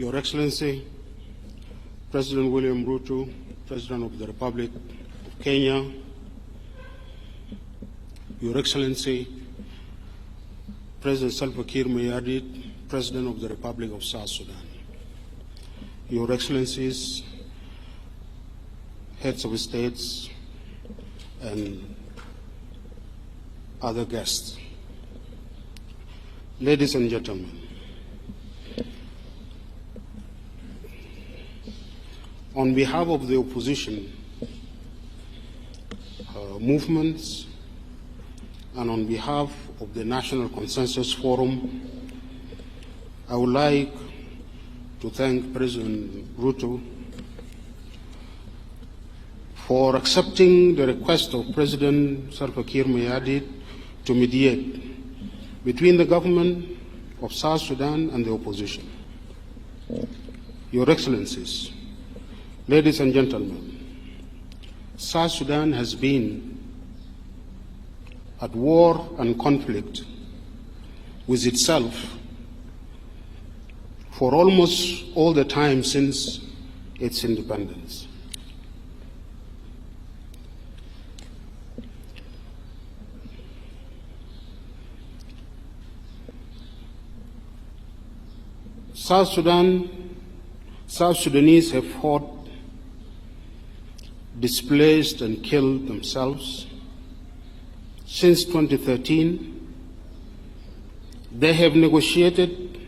Your Excellency, President William Ruto, President of the Republic of Kenya, Your Excellency, President Salva Kiir Mayardit, President of the Republic of South Sudan, Your Excellencies, heads of states, and other guests. Ladies and gentlemen, on behalf of the opposition movements and on behalf of the National Consensus Forum, I would like to thank President Ruto for accepting the request of President Salva Kiir Mayardit to mediate between the government of South Sudan and the opposition. Your Excellencies, ladies and gentlemen, South Sudan has been at war and conflict with itself for almost all the time since its independence. South Sudanese have fought, displaced and killed themselves. Since 2013, they have negotiated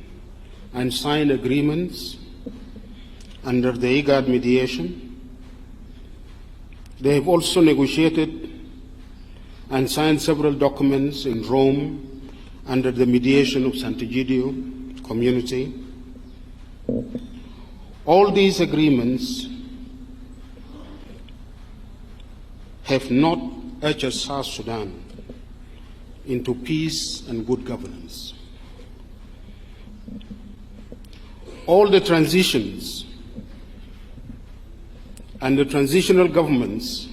and signed agreements under the IGAD mediation. They have also negotiated and signed several documents in Rome under the mediation of Sant'Egidio community. All these agreements have not ushered South Sudan into peace and good governance. All the transitions and the transitional governments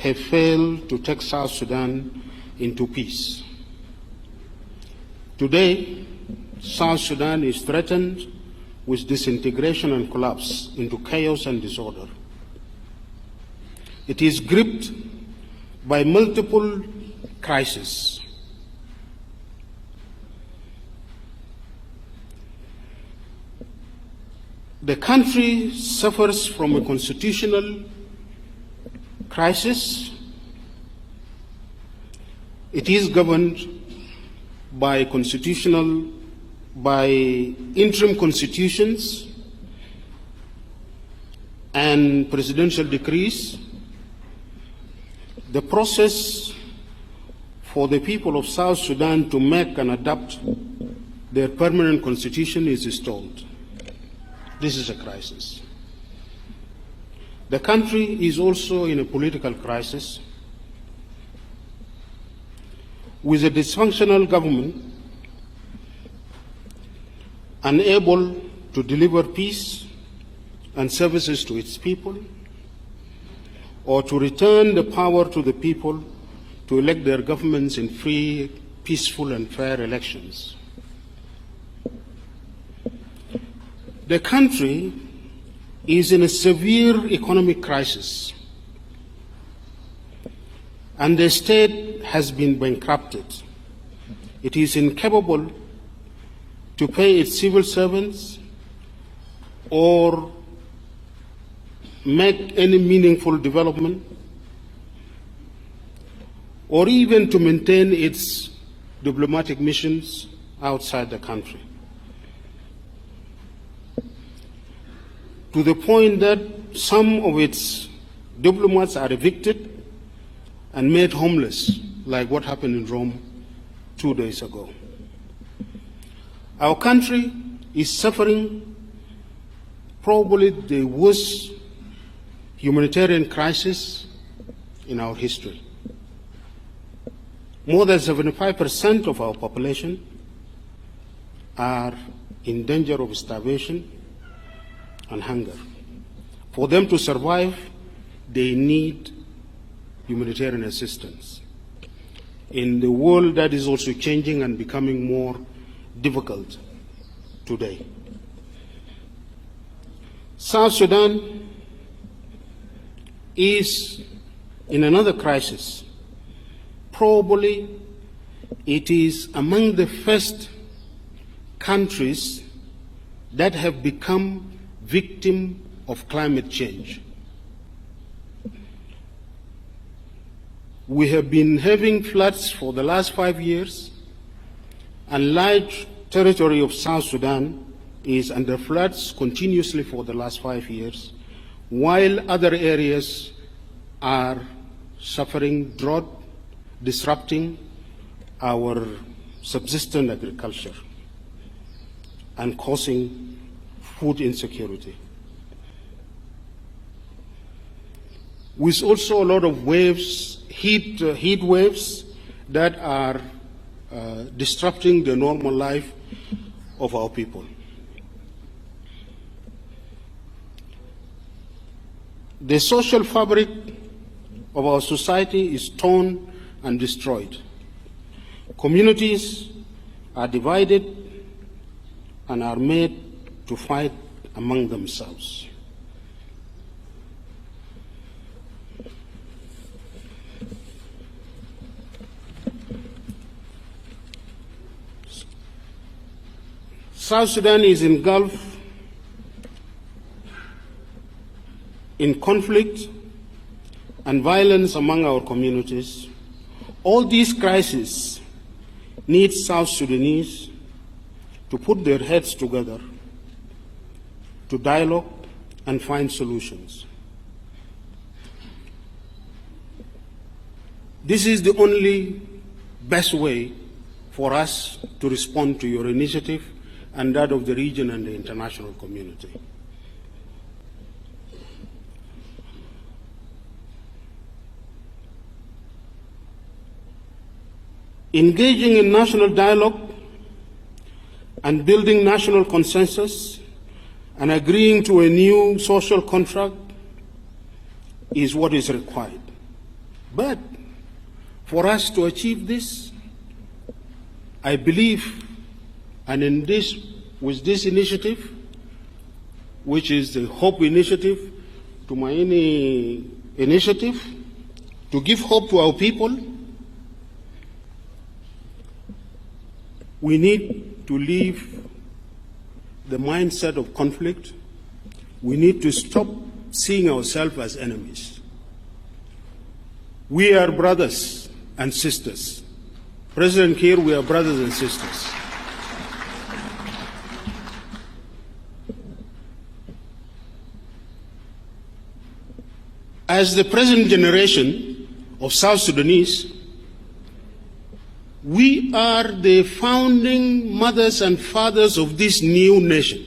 have failed to take South Sudan into peace. Today, South Sudan is threatened with disintegration and collapse into chaos and disorder. It is gripped by multiple crises. The country suffers from a constitutional crisis. It is governed by interim constitutions and presidential decrees. The process for the people of South Sudan to make and adopt their permanent constitution is stalled. This is a crisis. The country is also in a political crisis with a dysfunctional government unable to deliver peace and services to its people, or to return the power to the people to elect their governments in free, peaceful, and fair elections. The country is in a severe economic crisis, and the state has been bankrupted. It is incapable to pay its civil servants or make any meaningful development, or even to maintain its diplomatic missions outside the country. To the point that some of its diplomats are evicted and made homeless, like what happened in Rome 2 days ago. Our country is suffering probably the worst humanitarian crisis in our history. More than 75% of our population are in danger of starvation and hunger. For them to survive, they need humanitarian assistance. In the world that is also changing and becoming more difficult today. South Sudan is in another crisis. Probably it is among the first countries that have become victim of climate change. We have been having floods for the last 5 years, and large territory of South Sudan is under floods continuously for the last 5 years, while other areas are suffering drought, disrupting our subsistence agriculture and causing food insecurity. With also a lot of waves, heat waves that are disrupting the normal life of our people. The social fabric of our society is torn and destroyed. Communities are divided and are made to fight among themselves. South Sudan is engulfed in conflict and violence among our communities. All these crises need South Sudanese to put their heads together, to dialogue and find solutions. This is the only best way for us to respond to your initiative and that of the region and the international community. Engaging in national dialogue and building national consensus and agreeing to a new social contract is what is required. But for us to achieve this, I believe, and with this initiative, which is the Hope Initiative, Tumaini Initiative, to give hope to our people, we need to leave the mindset of conflict. We need to stop seeing ourselves as enemies. We are brothers and sisters. President Kiir, we are brothers and sisters. As the present generation of South Sudanese, we are the founding mothers and fathers of this new nation.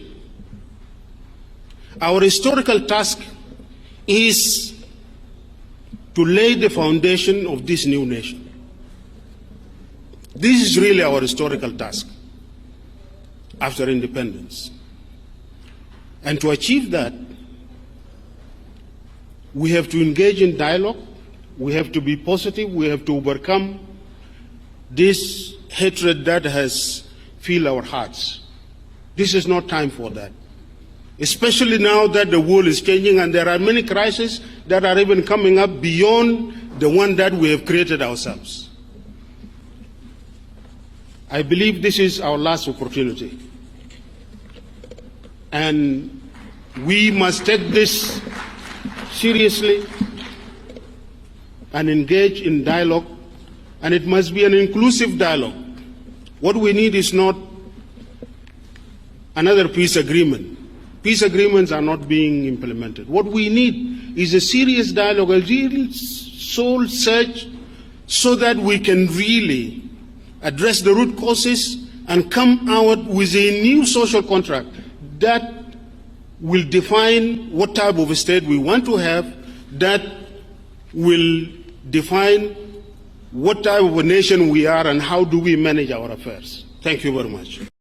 Our historical task is to lay the foundation of this new nation. This is really our historical task after independence. And to achieve that, we have to engage in dialogue, we have to be positive, we have to overcome this hatred that has filled our hearts. This is not time for that. Especially now that the world is changing and there are many crises that are even coming up beyond the one that we have created ourselves. I believe this is our last opportunity. And we must take this seriously and engage in dialogue, and it must be an inclusive dialogue. What we need is not another peace agreement. Peace agreements are not being implemented. What we need is a serious dialogue, a real soul search, so that we can really address the root causes and come out with a new social contract that will define what type of a state we want to have, that will define what type of a nation we are and how do we manage our affairs. Thank you very much.